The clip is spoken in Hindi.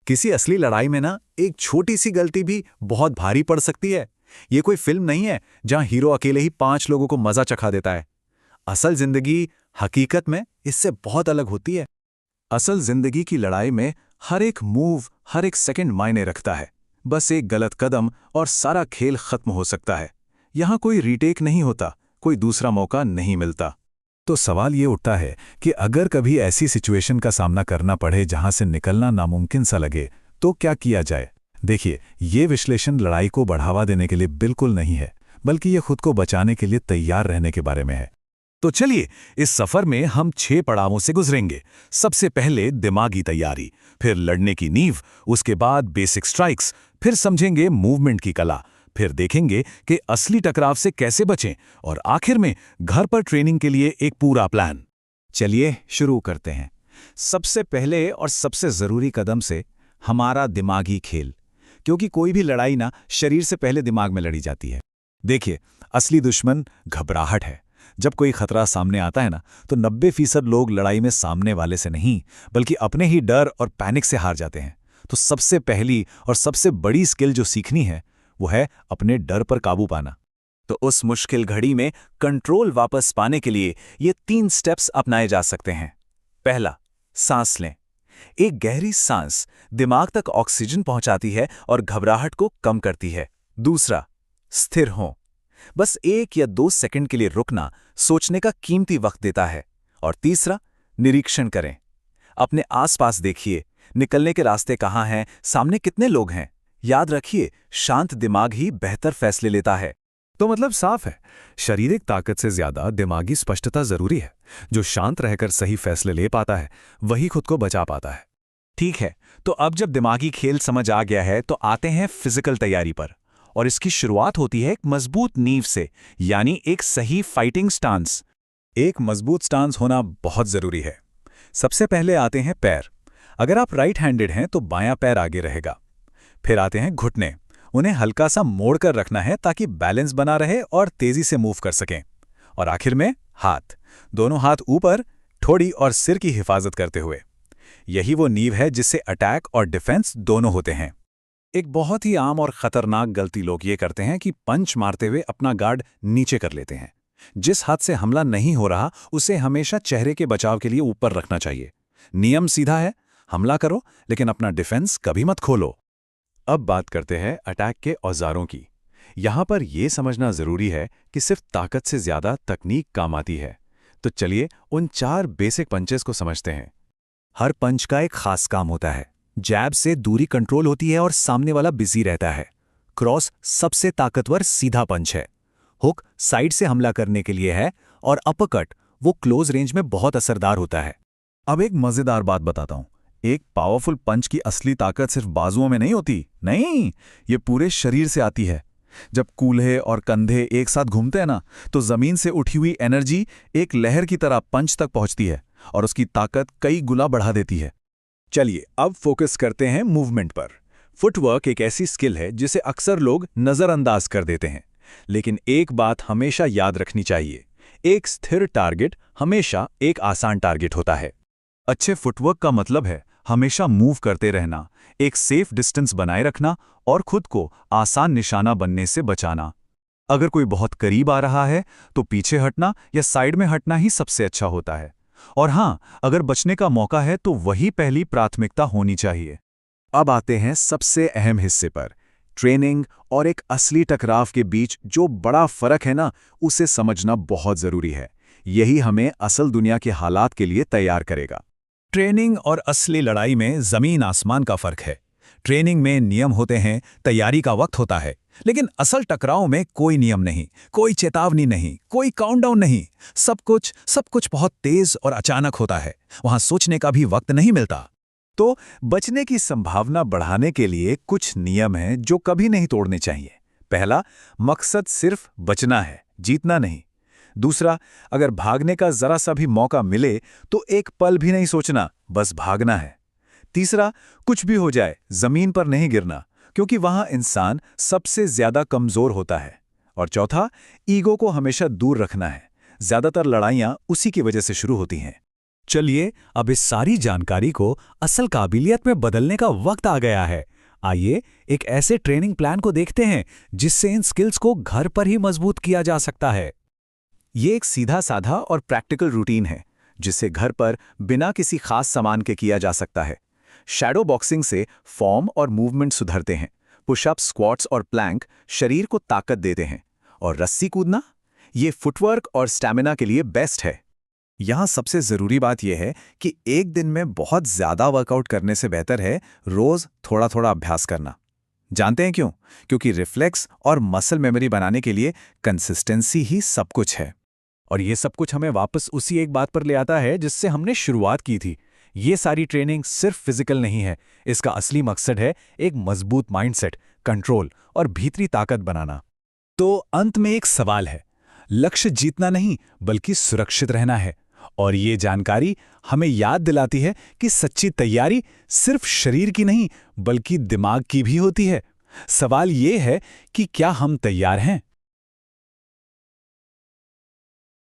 किसी असली लड़ाई में ना एक छोटी सी गलती भी बहुत भारी पड़ सकती है। ये कोई फिल्म नहीं है जहां हीरो अकेले ही 5 लोगों को मजा चखा देता है। असल जिंदगी हकीकत में इससे बहुत अलग होती है। असल जिंदगी की लड़ाई में हर एक मूव, हर एक सेकंड मायने रखता है। बस एक गलत कदम और सारा खेल खत्म हो सकता है। यहां कोई रीटेक नहीं होता, कोई दूसरा मौका नहीं मिलता। तो सवाल ये उठता है कि अगर कभी ऐसी सिचुएशन का सामना करना पड़े जहां से निकलना नामुमकिन सा लगे, तो क्या किया जाए? देखिए, ये विश्लेषण लड़ाई को बढ़ावा देने के लिए बिल्कुल नहीं है, बल्कि ये खुद को बचाने के लिए तैयार रहने के बारे में है। तो चलिए, इस सफर में हम 6 पड़ावों से गुजरेंगे। सबसे पहले दिमागी तैयारी, फिर लड़ने की नींव, उसके बाद बेसिक स्ट्राइक्स, फिर समझेंगे मूवमेंट की कला, फिर देखेंगे कि असली टकराव से कैसे बचें, और आखिर में घर पर ट्रेनिंग के लिए एक पूरा प्लान। चलिए शुरू करते हैं। सबसे पहले और सबसे जरूरी कदम से हमारा दिमागी खेल, क्योंकि कोई भी लड़ाई ना शरीर से पहले दिमाग में लड़ी जाती है। देखिए, असली दुश्मन घबराहट है। जब कोई खतरा सामने आता है ना, तो 90% लोग लड़ाई में सामने वाले से नहीं, बल्कि अपने ही डर और पैनिक से हार जाते हैं। तो सबसे पहली और सबसे बड़ी स्किल जो सीखनी है, वो है अपने डर पर काबू पाना। तो उस मुश्किल घड़ी में कंट्रोल वापस पाने के लिए ये 3 स्टेप्स अपनाए जा सकते हैं। पहला, सांस लें। एक गहरी सांस दिमाग तक ऑक्सीजन पहुंचाती है और घबराहट को कम करती है। दूसरा, स्थिर हों। बस 1 या 2 सेकंड के लिए रुकना सोचने का कीमती वक्त देता है। और तीसरा, निरीक्षण करें। अपने आसपास देखिए, निकलने के रास्ते कहाँ हैं, सामने कितने लोग हैं। याद रखिए, शांत दिमाग ही बेहतर फैसले लेता है। तो मतलब साफ है, शारीरिक ताकत से ज्यादा दिमागी स्पष्टता जरूरी है। जो शांत रहकर सही फैसले ले पाता है, वही खुद को बचा पाता है। ठीक है, तो अब जब दिमागी खेल समझ आ गया है, तो आते हैं फिजिकल तैयारी पर। और इसकी शुरुआत होती है एक मजबूत नींव से, यानी एक सही फाइटिंग स्टांस। एक मजबूत स्टांस होना बहुत जरूरी है। सबसे पहले आते हैं पैर। अगर आप राइट हैंडेड हैं तो बायां पैर आगे रहेगा। फिर आते हैं घुटने। उन्हें हल्का सा मोड़ कर रखना है ताकि बैलेंस बना रहे और तेजी से मूव कर सकें। और आखिर में हाथ। दोनों हाथ ऊपर, ठोड़ी और सिर की हिफाजत करते हुए। यही वो नींव है जिससे अटैक और डिफेंस दोनों होते हैं। एक बहुत ही आम और खतरनाक गलती लोग ये करते हैं कि पंच मारते हुए अपना गार्ड नीचे कर लेते हैं। जिस हाथ से हमला नहीं हो रहा, उसे हमेशा चेहरे के बचाव के लिए ऊपर रखना चाहिए। नियम सीधा है, हमला करो लेकिन अपना डिफेंस कभी मत खोलो। अब बात करते हैं अटैक के औजारों की। यहां पर यह समझना जरूरी है कि सिर्फ ताकत से ज्यादा तकनीक काम आती है। तो चलिए उन 4 बेसिक पंचेस को समझते हैं। हर पंच का एक खास काम होता है। जैब से दूरी कंट्रोल होती है और सामने वाला बिजी रहता है। क्रॉस सबसे ताकतवर सीधा पंच है। हुक साइड से हमला करने के लिए है, और अपरकट वो क्लोज रेंज में बहुत असरदार होता है। अब एक मजेदार बात बताता हूं। एक पावरफुल पंच की असली ताकत सिर्फ बाजुओं में नहीं होती, नहीं, ये पूरे शरीर से आती है। जब कूल्हे और कंधे एक साथ घूमते हैं ना, तो जमीन से उठी हुई एनर्जी एक लहर की तरह पंच तक पहुंचती है और उसकी ताकत कई गुना बढ़ा देती है। चलिए अब फोकस करते हैं मूवमेंट पर। फुटवर्क एक ऐसी स्किल है जिसे अक्सर लोग नजरअंदाज कर देते हैं, लेकिन एक बात हमेशा याद रखनी चाहिए, एक स्थिर टारगेट हमेशा एक आसान टारगेट होता है। अच्छे फुटवर्क का मतलब है हमेशा मूव करते रहना, एक सेफ डिस्टेंस बनाए रखना और खुद को आसान निशाना बनने से बचाना। अगर कोई बहुत करीब आ रहा है तो पीछे हटना या साइड में हटना ही सबसे अच्छा होता है। और हां, अगर बचने का मौका है तो वही पहली प्राथमिकता होनी चाहिए। अब आते हैं सबसे अहम हिस्से पर, ट्रेनिंग और एक असली टकराव के बीच जो बड़ा फर्क है ना, उसे समझना बहुत जरूरी है। यही हमें असल दुनिया के हालात के लिए तैयार करेगा। ट्रेनिंग और असली लड़ाई में जमीन आसमान का फर्क है। ट्रेनिंग में नियम होते हैं, तैयारी का वक्त होता है, लेकिन असल टकराव में कोई नियम नहीं, कोई चेतावनी नहीं, कोई काउंटडाउन नहीं। सब कुछ बहुत तेज और अचानक होता है। वहां सोचने का भी वक्त नहीं मिलता। तो बचने की संभावना बढ़ाने के लिए कुछ नियम हैं जो कभी नहीं तोड़ने चाहिए। पहला, मकसद सिर्फ बचना है, जीतना नहीं। दूसरा, अगर भागने का जरा सा भी मौका मिले तो एक पल भी नहीं सोचना, बस भागना है। तीसरा, कुछ भी हो जाए जमीन पर नहीं गिरना, क्योंकि वहां इंसान सबसे ज्यादा कमजोर होता है। और चौथा, ईगो को हमेशा दूर रखना है। ज्यादातर लड़ाइयां उसी की वजह से शुरू होती हैं। चलिए अब इस सारी जानकारी को असल काबिलियत में बदलने का वक्त आ गया है। आइए एक ऐसे ट्रेनिंग प्लान को देखते हैं जिससे इन स्किल्स को घर पर ही मजबूत किया जा सकता है। ये एक सीधा साधा और प्रैक्टिकल रूटीन है जिसे घर पर बिना किसी खास सामान के किया जा सकता है। शैडो बॉक्सिंग से फॉर्म और मूवमेंट सुधरते हैं। पुशअप, स्क्वाट्स और प्लैंक शरीर को ताकत देते हैं। और रस्सी कूदना, ये फुटवर्क और स्टैमिना के लिए बेस्ट है। यहाँ सबसे ज़रूरी बात यह है कि एक दिन में बहुत ज़्यादा वर्कआउट करने से बेहतर है रोज़ थोड़ा थोड़ा अभ्यास करना। जानते हैं क्यों? क्योंकि रिफ्लेक्स और मसल मेमोरी बनाने के लिए कंसिस्टेंसी ही सब कुछ है। और ये सब कुछ हमें वापस उसी एक बात पर ले आता है जिससे हमने शुरुआत की थी। ये सारी ट्रेनिंग सिर्फ फिजिकल नहीं है, इसका असली मकसद है एक मजबूत माइंडसेट, कंट्रोल और भीतरी ताकत बनाना। तो अंत में एक सवाल है, लक्ष्य जीतना नहीं बल्कि सुरक्षित रहना है। और ये जानकारी हमें याद दिलाती है कि सच्ची तैयारी सिर्फ शरीर की नहीं बल्कि दिमाग की भी होती है। सवाल ये है कि क्या हम तैयार हैं?